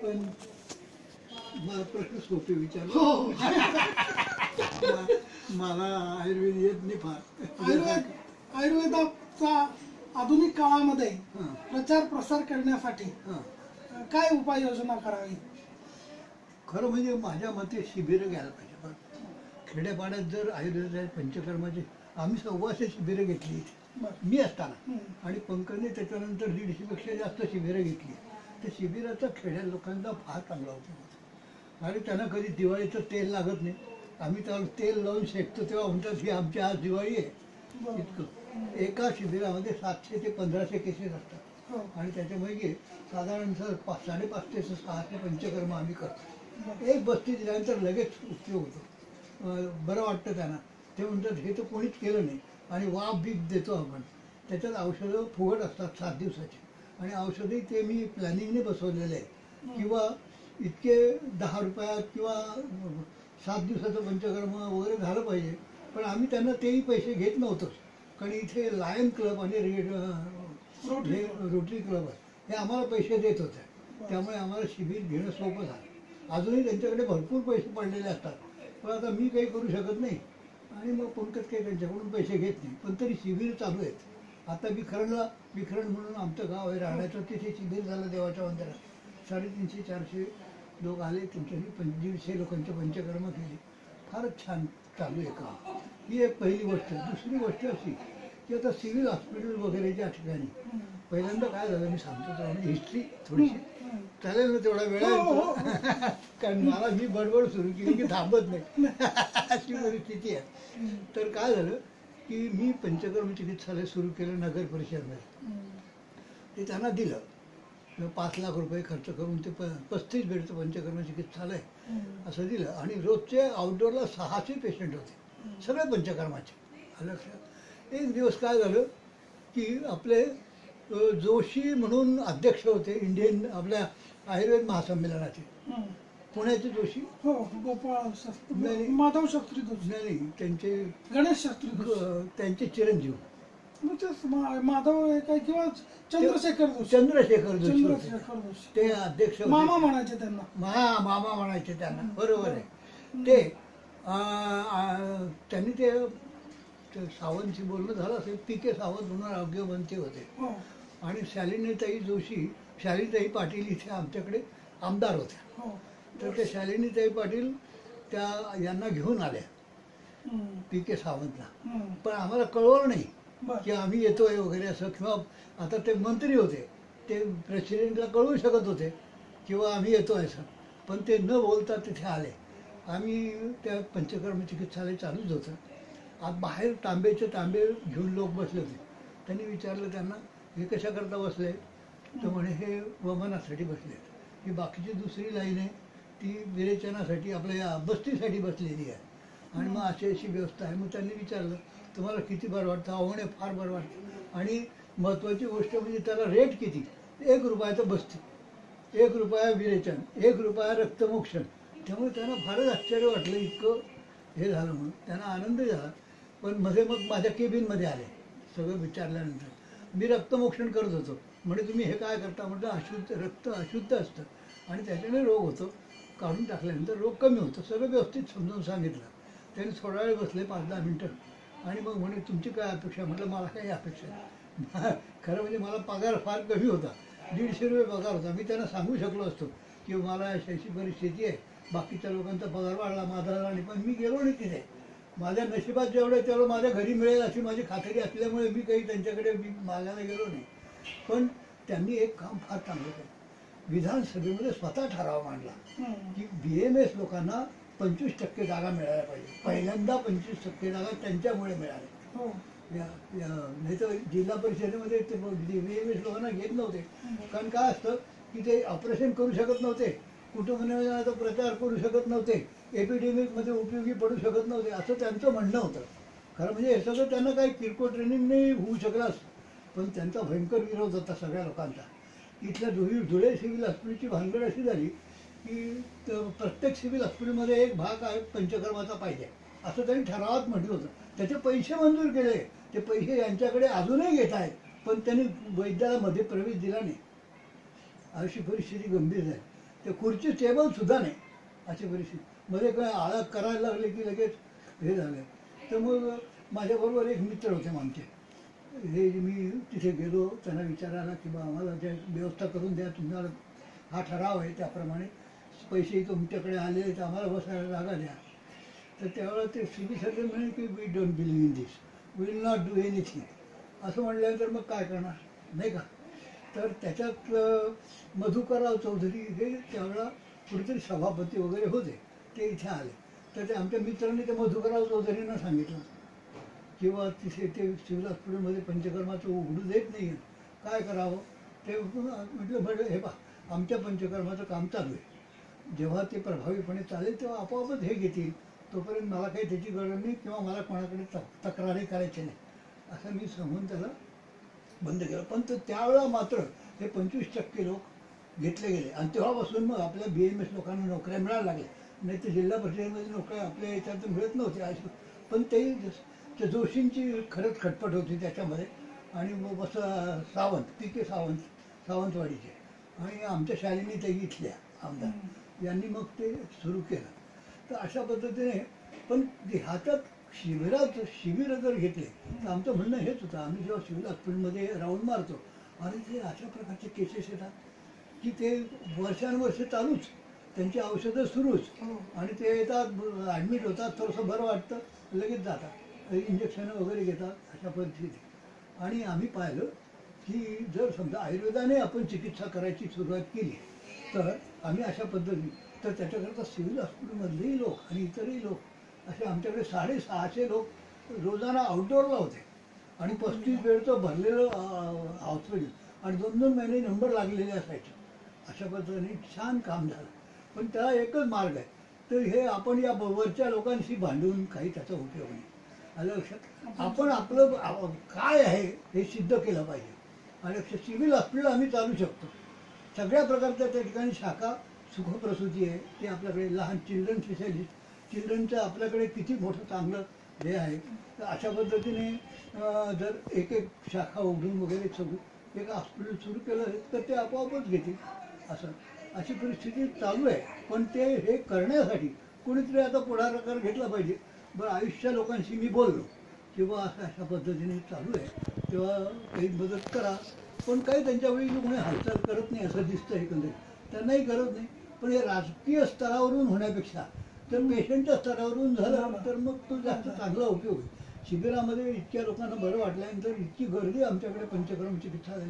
पण मला प्रश्न सोपे विचारले. हो. मला आयुर्वेद येत नाही फार. आयुर्वेदाचा आधुनिक काळामध्ये हां प्रचार प्रसार करण्यासाठी हां. काय उपाययोजना करावी? खरं म्हणजे माझ्या मते शिबिरं घ्यायला पाहिजे. पण खेड्यापाड्यात जर आयुर्वेदाचे पंचकर्माचे आम्ही 100 शिबिरं घेतली इथे बरं. मी असताना, आणि पंकजने त्याच्यानंतर 150पेक्षा जास्त शिबिरं घेतली. त्या शिबिराचा खेड्या लोकांचा फार चांगला उपयोग. आणि त्यांना कधी दिवाळीचं तेल लागत नाही. आम्ही त्याला तेल लावून शेकतो तेव्हा म्हणतात ही आमची आज दिवाळी आहे. बरं. इतकं एका शिबिरामध्ये 700 ते 1500 केसेस असतात. हो. आणि त्याच्यापैकी साधारण 550 ते 600 पंचकर्म आम्ही करतो. बरं. एक बस्ती दिल्यानंतर लगेच उपयोग होतो. बरं वाटतं त्यांना. ते म्हणतात हे तर कोणीच केलं नाही. आणि वाफ बीप देतो आपण. त्याच्यात औषधं फुकट असतात 7 दिवसाची. आणि औषधही ते मी प्लॅनिंगने बसवलेले आहे. किंवा इतके 10 रुपयात किंवा 7 दिवसाचं पंचकर्म वगैरे झालं पाहिजे. पण आम्ही त्यांना तेही पैसे घेत नव्हतोच. कारण इथे लायन क्लब आणि रोटरी क्लब आहे, हे आम्हाला पैसे देत होते. त्यामुळे आम्हाला शिबिर घेणं सोपं झालं. अजूनही त्यांच्याकडे भरपूर पैसे पडलेले असतात. पण आता मी काही करू शकत नाही आणि मग पंकज काही त्यांच्याकडून पैसे घेत नाही. पण तरी शिबिर चालू आहेत. आता विखरण म्हणून आमचं गाव आहे राहण्याचं, तिथे शिबिर झालं देवाच्या मंदिरात. 350-400 लोक आले. त्यांच्यानी 150 लोकांचे पंचकर्म केले. फारच छान चालू आहे काम. ही एक पहिली गोष्ट. दुसरी गोष्ट अशी की आता सिव्हिल हॉस्पिटल वगैरेच्या ठिकाणी पहिल्यांदा काय झालं मी सांगतो तर म्हणजे हिस्ट्री थोडीशी चालेल ना तेवढा वेळ आहे. कारण मी बडबड सुरू केली की थांबत नाही अशी परिस्थिती आहे. तर काय झालं की मी पंचकर्म चिकित्सालय सुरू केलं नगर परिषदमध्ये. ते त्यांना दिलं. 5 लाख रुपये खर्च करून ते 35 बेडचं पंचकर्म चिकित्सालय असं दिलं. आणि रोजचे आउटडोअरला 600 पेशंट होते, सगळे पंचकर्माचे. लक्षात. एक दिवस काय झालं की आपले जोशी म्हणून अध्यक्ष होते इंडियन आपल्या आयुर्वेद महासंमेलनाचे, पुण्याचे जोशी. हो. गोपाळ शास्त्री, नाही. माधव शास्त्री जोशी. नाही त्यांचे गणेश शास्त्री जोशी. त्यांचे चिरंजीव माधव काय किंवा चंद्रशेखर जोशी. चंद्रशेखर जोशी होते. चंद्रशेखर जोशी ते अध्यक्ष होते. मामा म्हणायचे त्यांना. मामा म्हणायचे त्यांना. बरोबर आहे. ते त्यांनी ते सावंतशी बोलणं झालं असेल. पी.के. सावंत म्हणून आरोग्यमंत्री होते. हो. आणि शालिनीताई जोशी, शालिनीताई पाटील इथे आमच्याकडे आमदार होत्या. हो. तर त्या शालिनीताई पाटील त्या यांना घेऊन आल्या पी.के. सावंतला. पण आम्हाला कळवलं नाही बरं. की आम्ही येतोय वगैरे असं. किंवा आता ते मंत्री होते, ते प्रेसिडेंटला कळवू शकत होते किंवा आम्ही येतोय असं. पण ते न बोलता तिथे आले. आम्ही त्या पंचकर्म चिकित्सालय चालूच होतं. आज बाहेर तांबे घेऊन लोक बसले होते. त्यांनी विचारलं त्यांना हे कशाकरता बसले. तर म्हणे हे वमनासाठी बसलेत. ही बाकीची दुसरी लाईन आहे ती विरेचनासाठी आपल्या बस्तीसाठी बसलेली आहे. आणि मग अशी व्यवस्था आहे. मग त्यांनी विचारलं तुम्हाला किती बरं वाटतं. म्हणे फार बरं वाटतं. आणि महत्त्वाची गोष्ट म्हणजे त्याला रेट किती. 1 रुपयाचं बस्ती, 1 रुपया विरेचन, 1 रुपया रक्तमोक्षण. त्यामुळे त्यांना फारच आश्चर्य वाटलं. इतकं हे झालं म्हणून त्यांना आनंद झाला. पण मध्ये मग माझ्या केबिनमध्ये आले सगळं विचारल्यानंतर. मी रक्तमोक्षण करत होतो. म्हणजे तुम्ही हे काय करता. म्हटलं रक्त अशुद्ध असतं आणि त्याच्याने रोग होतो. काढून टाकल्यानंतर रोग कमी होतो. सगळं व्यवस्थित समजून सांगितलं. त्यांनी थोडा वेळ बसले 5-10 मिनटं. आणि मग म्हणे तुमची काय अपेक्षा. म्हटलं मला काही अपेक्षा नाही. खरं म्हणजे मला पगार फार कमी होता. 150 रुपये पगार होता. मी त्यांना सांगू शकलो असतो की मला अशी परिस्थिती आहे. बाकीच्या लोकांचा पगार वाढला, माझा आणि पण मी गेलो नाही तिथे. माझ्या नशिबात जेवढं तेवढं माझ्या घरी मिळेल अशी माझी खात्री असल्यामुळे मी काही त्यांच्याकडे मागायला गेलो नाही. पण त्यांनी एक काम फार चांगलं केलं. विधानसभेमध्ये स्वतः ठराव मांडला की BMS लोकांना 25% जागा मिळायला पाहिजे. पहिल्यांदा 25% जागा त्यांच्यामुळे मिळाल्या. नाही तर जिल्हा परिषदेमध्ये ते BMS लोकांना घेत नव्हते. कारण काय असतं की ते ऑपरेशन करू शकत नव्हते, कुटुंबनियोजनाचा प्रचार करू शकत नव्हते, एपिडेमिकमध्ये उपयोगी पडू शकत नव्हते, असं त्यांचं म्हणणं होतं. खरं म्हणजे हे सगळं त्यांना काही किरकोळ ट्रेनिंग नाही होऊ शकलं असतं. पण त्यांचा भयंकर विरोध होता सगळ्या लोकांचा. इथल्या धुळे सिव्हिल हॉस्पिटलची भानगड अशी झाली की प्रत्येक सिव्हिल हॉस्पिटलमध्ये एक भाग आहे पंचकर्माचा पाहिजे असं त्यांनी ठरावात म्हटलं होतं. त्याचे पैसे मंजूर केले. ते पैसे यांच्याकडे अजूनही घेत आहेत. पण त्यांनी वैद्याला मध्ये प्रवेश दिला नाही. अशी परिस्थिती गंभीर आहे. ते खुर्ची टेबल सुद्धा नाही अशी परिस्थिती. मध्ये काय आळा करायला लागले की लगेच हे झालं. तर मग माझ्याबरोबर एक मित्र होते आमचे. हे मी तिथे गेलो त्यांना विचारायला की बा आम्हाला जे व्यवस्था करून द्या, तुम्हाला हा ठराव आहे त्याप्रमाणे पैसे तुमच्याकडे आले तर आम्हाला बसायला जागा द्या. तर त्यावेळेला ते सिबी सर म्हणे की we don't believe in this, will not do anything असं म्हटल्यानंतर मग काय करणार नाही का. तर त्याच्यात मधुकरराव चौधरी हे त्यावेळेला कुठेतरी सभापती वगैरे होते, ते इथे आले. तर ते आमच्या मित्रांनी ते मधुकरराव चौधरींना सांगितलं किंवा तिथे ते सिव्हिल हॉस्पिटलमध्ये पंचकर्माचं उघडू देत नाही, काय करावं. ते म्हटलं हे पा आमच्या पंचकर्माचं काम चालू आहे, जेव्हा ते प्रभावीपणे चालेल तेव्हा आपोआपच हे घेतील, तोपर्यंत मला काही त्याची गरज नाही किंवा मला कोणाकडे तक्रारी करायची नाही असं मी सांगून त्याला बंद केलं. पण त्यावेळेला मात्र हे 25% लोक घेतले गेले आणि तेव्हापासून मग आपल्या BMS लोकांना नोकऱ्या मिळायला लागल्या. नाही तर जिल्हा परिषदेमध्ये नोकऱ्या आपल्या याच्यात मिळत नव्हत्या. पण ते जोशींची खरंच खटपट होती त्याच्यामध्ये. आणि मग असं सावंत PK सावंतवाडीचे आणि आमच्या शालिनी ताई इथल्या आमदार यांनी मग ते सुरू केलं. तर अशा पद्धतीने पण हातात शिबिर जर घेतले तर आमचं म्हणणं हेच होतं. आम्ही जेव्हा सिव्हिल हॉस्पिटलमध्ये राऊंड मारतो आणि ते अशा प्रकारचे केसेस येतात की ते वर्षानुवर्ष चालूच, त्यांची औषधं सुरूच आणि ते येतात ॲडमिट होतात, थोडंसं बरं वाटतं, लगेच जातात, इंजेक्शनं वगैरे घेतात अशा परिस्थिती. आणि आम्ही पाहिलं की जर समजा आयुर्वेदाने आपण चिकित्सा करायची सुरुवात केली तर आम्ही अशा पद्धतीने तर त्याच्याकरता सिव्हिल हॉस्पिटलमधलेही लोक आणि इतरही लोक असे आमच्याकडे 650 लोक रोजाना आउटडोअरला होते आणि 35 बेडचं भरलेलं हॉस्पिटल आणि 2-2 महिने नंबर लागलेले असायचे. अशा पद्धतीने छान काम झालं. पण त्याला एकच मार्ग आहे, तर हे आपण या वरच्या लोकांशी भांडून काही त्याचा उपयोग नाही. आलं लक्षात. आपण आपलं काय आहे हे सिद्ध केलं पाहिजे. आणि सिव्हिल हॉस्पिटल आम्ही चालू शकतो. सगळ्या प्रकारच्या त्या ठिकाणी शाखा सुखप्रसूती आहे, ते आपल्याकडे लहान चिल्ड्रन स्पेशालिस्ट, चिल्ड्रनचं आपल्याकडे किती मोठं चांगलं हे आहे. तर अशा पद्धतीने जर एक शाखा उघडून वगैरे सगळं एक हॉस्पिटल सुरू केलं तर ते आपोआपच घेतील असं अशी परिस्थिती चालू आहे. पण ते हे करण्यासाठी कोणीतरी आता पुढाकार घेतला पाहिजे. बरं आयुष्य लोकांशी मी बोललो किंवा असं अशा पद्धतीने चालू आहे, तेव्हा काही मदत करा. पण काही त्यांच्यावेळी कोणी हालचाल करत नाही असं दिसतं एकंदरीत. त्यांनाही गरज नाही. पण हे राजकीय स्तरावरून होण्यापेक्षा तर पेशंटच्या स्तरावरून झालं तर मग तो जास्त चांगला उपयोग आहे. शिबिरामध्ये इतक्या लोकांना बरं वाटल्यानंतर इतकी गर्दी आमच्याकडे पंचक्रम चिकित्सालय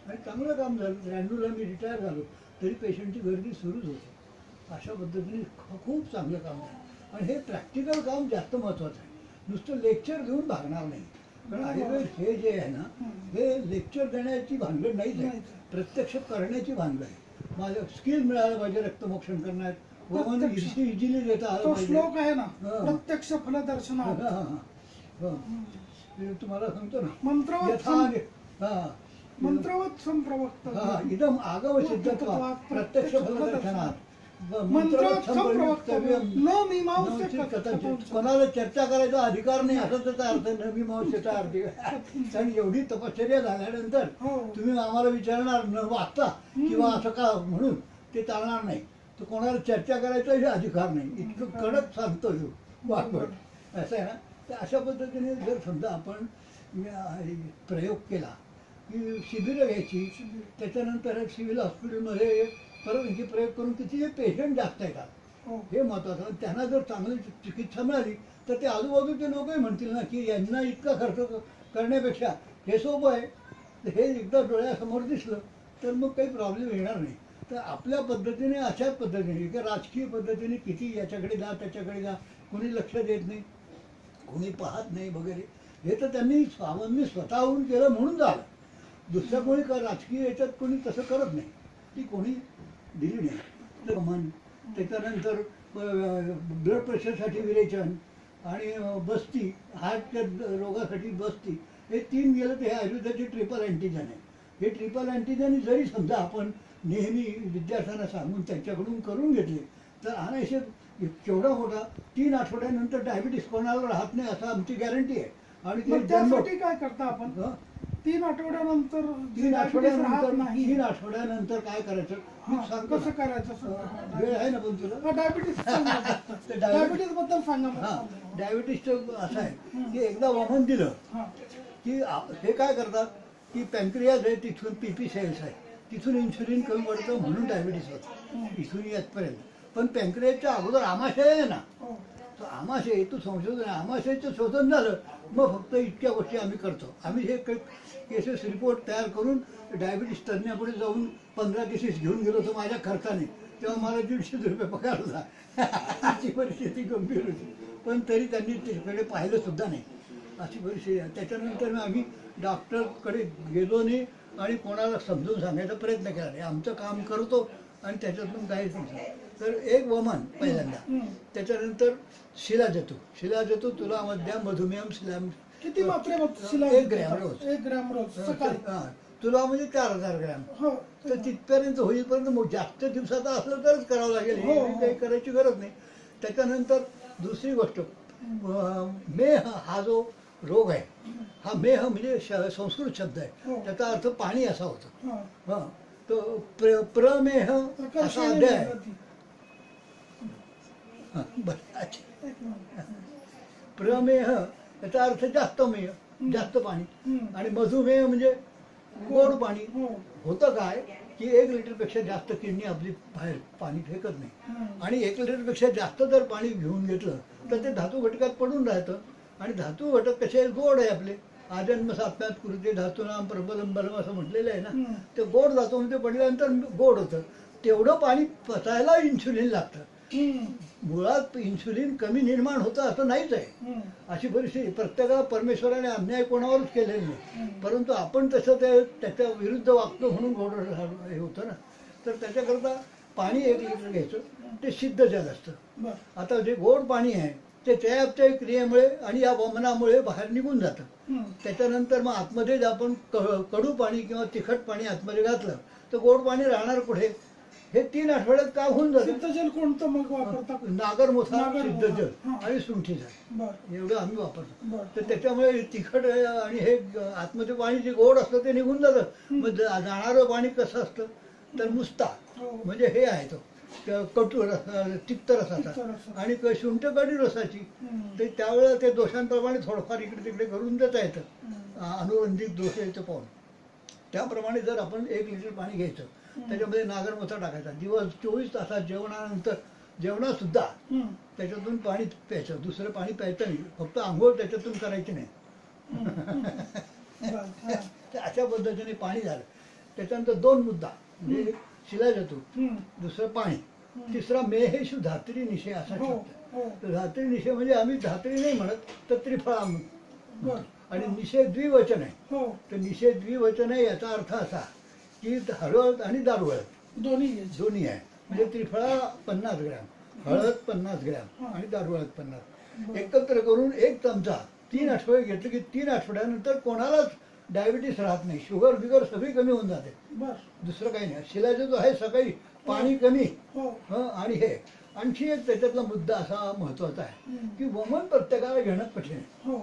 आणि चांगलं काम झालं. 93ला मी रिटायर झालो तरी पेशंटची गर्दी सुरूच होती. अशा पद्धतीने खूप चांगलं काम झालं. आणि हे प्रॅक्टिकल काम जास्त महत्त्वाचं आहे. नुसतं लेक्चर देऊन भागणार नाही. कारण आयुर्वेद हे जे आहे ना हे लेक्चर देण्याची भानगड नाहीच आहे, प्रत्यक्ष करण्याची भानगड आहे. माझं स्किल मिळालं पाहिजे रक्तमोक्षण करण्यात, इझिली देता आलं पाहिजे. श्लोक आहे ना प्रत्यक्ष फलदर्शन. तुम्हाला सांगतो ना मंत्रवत संप्रवक्त इदम आगव सिद्धत्वात् प्रत्यक्ष फलदर्शनात् कोणाला चर्चा करायचा अधिकार नाही असं त्याचा अर्थ न मीमांसेचा अर्थ. कारण एवढी तपश्चर्या झाल्यानंतर तुम्ही आम्हाला विचारणार न वाचता किंवा असं का म्हणून ते चालणार नाही. तर कोणाला चर्चा करायचाही अधिकार नाही. इतकं कडक सांगतो वाटवट असं आहे ना. तर अशा पद्धतीने जर समजा आपण प्रयोग केला की शिबिरं घ्यायची, त्याच्यानंतर सिव्हिल हॉस्पिटलमध्ये परवानगी प्रयोग करून तिथे पेशंट जास्त येतात हे महत्त्वाचं. त्यांना जर चांगली चिकित्सा मिळाली तर ते आजूबाजूचे लोकही म्हणतील ना की यांना इतका खर्च करण्यापेक्षा हे सोपं आहे. हे एकदा डोळ्यासमोर दिसलं तर मग काही प्रॉब्लेम येणार नाही. तर आपल्या पद्धतीने अशाच पद्धतीने की राजकीय पद्धतीने किती याच्याकडे जा त्याच्याकडे जा, कोणी लक्ष देत नाही, कोणी पाहत नाही वगैरे. हे तर त्यांनी स्वावलंबी स्वतःहून केलं म्हणून झालं. दुसऱ्या कोणी राजकीय याच्यात कोणी तसं करत नाही, ती कोणी दिली नाही. मन त्याच्यानंतर ब्लड प्रेशरसाठी विरेचन आणि बस्ती, हार्टच्या रोगासाठी बस्ती, हे 3 गेलं तर हे आयुर्वेदाचे ट्रिपल अँटीजन आहे. हे ट्रिपल अँटीजन जरी समजा आपण नेहमी विद्यार्थ्यांना सांगून त्यांच्याकडून करून घेतले तर अनायसे केवढा मोठा 3 आठवड्यानंतर डायबिटीस कोणाला राहत नाही असं आमची गॅरंटी आहे. आणि त्यासाठी काय करता आपण? 3 आठवड्यानंतर तीन diabetes राहत आठवड्यानंतर नाही 3 आठवड्यानंतर काय करायचं मी हा, सांगतो कसं ना. करायचं सर? वेळ आहे ना पण तुला डायबिटीस ते डायबिटीस बद्दल सांगा हा मला. डायबिटीसचं असं आहे की एकदा वमन दिलं हा, की हे काय करतात की पॅन्क्रियाज आहे तिथून पीपी सेल्स आहे तिथून इन्सुलिन कमी पडतं म्हणून डायबिटीस होतं इथून येतपर्यंत पण पॅन्क्रियाजच्या अगोदर आमाशय आहे ना हो. तर आमाशय हेतू संशोधन आहे आमाशयाचं शोधन झालं मग फक्त इतक्या गोष्टी आम्ही करतो आम्ही हे केसेस रिपोर्ट तयार करून डायबिटीस तज्ज्ञापुढे जाऊन 15 केसेस घेऊन गेलो होतो माझ्या खर्चाने तेव्हा मला 150 रुपये पगार होता अशी परिस्थिती गंभीर होती पण तरी त्यांनी त्याकडे पाहिलं सुद्धा नाही अशी परिस्थिती आहे त्याच्यानंतर मग आम्ही डॉक्टरकडे गेलो नाही आणि कोणाला समजून सांगायचा प्रयत्न केला नाही आमचं काम करतो आणि त्याच्यातून काहीच नाही तर एक वमन पहिल्यांदा त्याच्यानंतर शिलाजतू तुला मध्या मधुमेह शिला किती मात्रे शिला 1 ग्रॅम रोज 1 ग्रॅम रोज सकाळी हा, तुला म्हणजे 4000 ग्रॅम हो तर तिथपर्यंत होईपर्यंत मग जास्त दिवसाचा असलं तरच करावं लागेल हो, हे हो. काही करायची गरज नाही त्याच्यानंतर दुसरी गोष्ट मेह हा जो रोग आहे हा मेह म्हणजे संस्कृत शब्द आहे हो. त्याचा अर्थ पाणी असा होतो हा. हा तो प्रमेह असा अध्याय आहे. हा, बरं, अच्छा. एक मिनिट. प्रमेह याचा अर्थ जास्त मेह जास्त पाणी हम्म. आणि मधुमेह म्हणजे गोड पाणी हो. होतं काय की 1 लिटरपेक्षा जास्त किडनी आपली बाहेर पाणी फेकत नाही हम्म. आणि 1 लिटरपेक्षा जास्त जर पाणी घेऊन घेतलं तर ते धातू घटकात पडून राहतं आणि धातू घटक कसे गोड आहे आपले आजन्म सात्म्यात कृती धातूनाम प्रबलम बलम असं म्हटलेलं आहे हम्म. ना ते गोड धातूमध्ये पडल्यानंतर गोड होतं तेवढं पाणी पचायला इन्सुलिन लागतं हम्म. मुळात इन्सुलिन कमी निर्माण होतं असं नाहीच आहे हम्म. अशी परिस्थिती प्रत्येकाला परमेश्वराने अन्याय कोणावरच केलेला नाही हम्म. परंतु आपण तसं ते त्याच्या विरुद्ध वागतो म्हणून गोड हे होतं ना तर त्याच्याकरता पाणी 1 लिटर घ्यायचं ते सिद्ध जल असतं बरं. आता जे गोड पाणी आहे ते चयापचय क्रियेमुळे आणि या वमनामुळे बाहेर निघून जातं हम्म. त्याच्यानंतर मग आतमध्ये जर आपण कडू पाणी किंवा तिखट पाणी आतमध्ये घातलं तर गोड पाणी राहणार कुठे हे 3 आठवड्यात काम होऊन जातं सिद्धजल कोणतं मग वापरता? नागरमोथा नागरमोथा. सिद्धजल हा. आणि सुंठीजल बरं. एवढं आम्ही वापरतो बरं. तर त्याच्यामुळे तिखट आणि हे आतमध्ये पाणी जे गोड असतं ते निघून जातं मग जाणारं पाणी कसं असतं तर मुस्ता हो. म्हणजे हे आहे तो कटू रस तिक्त तिक्त रसाचा रसाचा. आणि शुंठ कडी रसाची हम्म. ते त्यावेळेला ते दोषांप्रमाणे थोडंफार इकडे तिकडे करून देता येतं हम्म. अनुबंधित दोष यायचं पाहून त्याप्रमाणे जर आपण 1 लिटर पाणी घ्यायचं त्याच्यामध्ये नागरमोथा टाकायचा दिवस 24 तासात जेवणानंतर जेवणासुद्धा हम्म. त्याच्यातून पाणी प्यायचं दुसरं पाणी प्यायचं नाही फक्त आंघोळ त्याच्यातून करायची नाही बरं. हा. तर अशा पद्धतीने पाणी झालं त्याच्यानंतर 2 मुद्दा म्हणजे शिलाजतू हम्म. दुसरं पाणी तिसरा मेहेशु धात्री निशे असा हो. शब्द हो. तर धात्री निशे म्हणजे आम्ही धात्री नाही म्हणत तर त्रिफळा बरं. आणि निषेध द्विवचन आहे हो. तर निषेध द्विवचन आहे याचा अर्थ असा की हळद आणि दारुहळद दोन्ही घ्यायचे. दोन्ही आहे म्हणजे त्रिफळा 50 ग्रॅम हळद 50 ग्रॅम आणि दारुहळद 50 एकत्र करून 1 चमचा 3 आठवडे घेतले की 3 आठवड्यानंतर कोणालाच डायबिटीस राहत नाही शुगर बिगर सगळी कमी होऊन जाते बरं. दुसरं काही नाही शिलाचा जो आहे सकाळी पाणी कमी हो. हं, आणि हे आणखी एक त्याच्यातला मुद्दा असा महत्वाचा आहे हम्म. की वमन प्रत्येकाला घेणं कठीण आहे हो.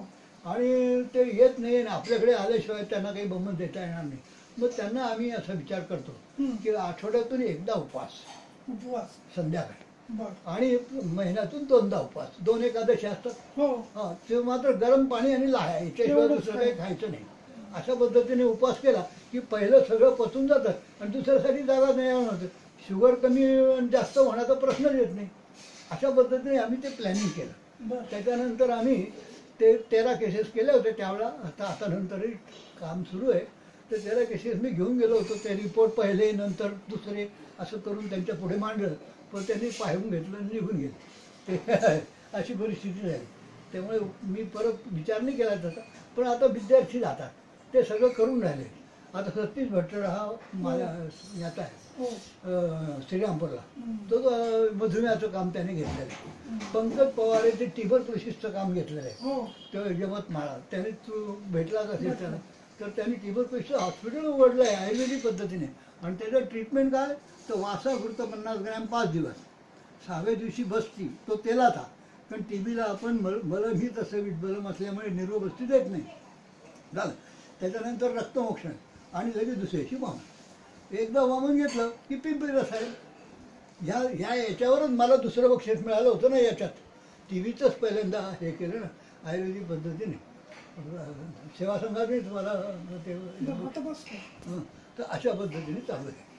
आणि ते येत नाही आणि आपल्याकडे आल्याशिवाय त्यांना काही वमन देता येणार नाही मग त्यांना आम्ही असा विचार करतो हम्म. की आठवड्यातून एकदा उपवास उपवास. संध्याकाळी बरं. आणि महिन्यातून 2दा उपवास 2 एकादशी असतात हो. हा ते मात्र गरम पाणी आणि लाह्या याच्याशिवाय एवढंच दुसरं काही खायचं नाही अशा पद्धतीने उपवास केला की पहिलं सगळं पचून जातं आणि दुसऱ्यासाठी जागा नाही होतं शुगर कमी आणि जास्त होण्याचा प्रश्नच येत नाही अशा पद्धतीने आम्ही ते प्लॅनिंग केलं बरं. त्याच्यानंतर आम्ही ते 13 केसेस केले होते त्यावेळेला आता नंतरही काम सुरू आहे तर 13 केसेस मी घेऊन गेलो होतो ते रिपोर्ट पहिले नंतर दुसरे असं करून त्यांच्या पुढे मांडलं पण त्यांनी पाहून घेतलं आणि निघून गेले ते अशी परिस्थिती झाली त्यामुळे मी परत विचार नाही केला त्याचा पण आता विद्यार्थी जातात ते सगळं करून राहिले आता सतीश भट्टर हा माझ्या याचा आहे हो. श्रीरामपूरला हम्म. तो मधुमेहाचं काम त्याने घेतलेलं आहे पंकज पवार ते ट्युबरक्लोसिसचं काम घेतलेलं आहे हो. तो यवतमाळा त्याने तू भेटलाच असेल त्याला तर त्यांनी ट्युबरक्लोसिसचं हॉस्पिटल उघडलं आहे आयुर्वेदिक पद्धतीने आणि त्याचं ट्रीटमेंट काय तर वासा घुरतं 50 ग्रॅम 5 दिवस 6व्या दिवशी बसती तो तेलाचा कारण टीबीला आपण मलम ही तसं विटबलम असल्यामुळे निर्वस्ती देत नाही झालं त्याच्यानंतर रक्तमोक्षण आणि लगेच दुसऱ्या दिवशी वामन. एकदा वामन घेतलं की पिंपरी रसायन. ह्या याच्यावरच मला दुसरं बक्षीस मिळालं होतं ना याच्यात. टी व्हीचंच पहिल्यांदा हे केलं ना आयुर्वेदिक पद्धतीने. सेवा संघानेच मला ते आता बस हं. तर अशा पद्धतीने चालू आहे.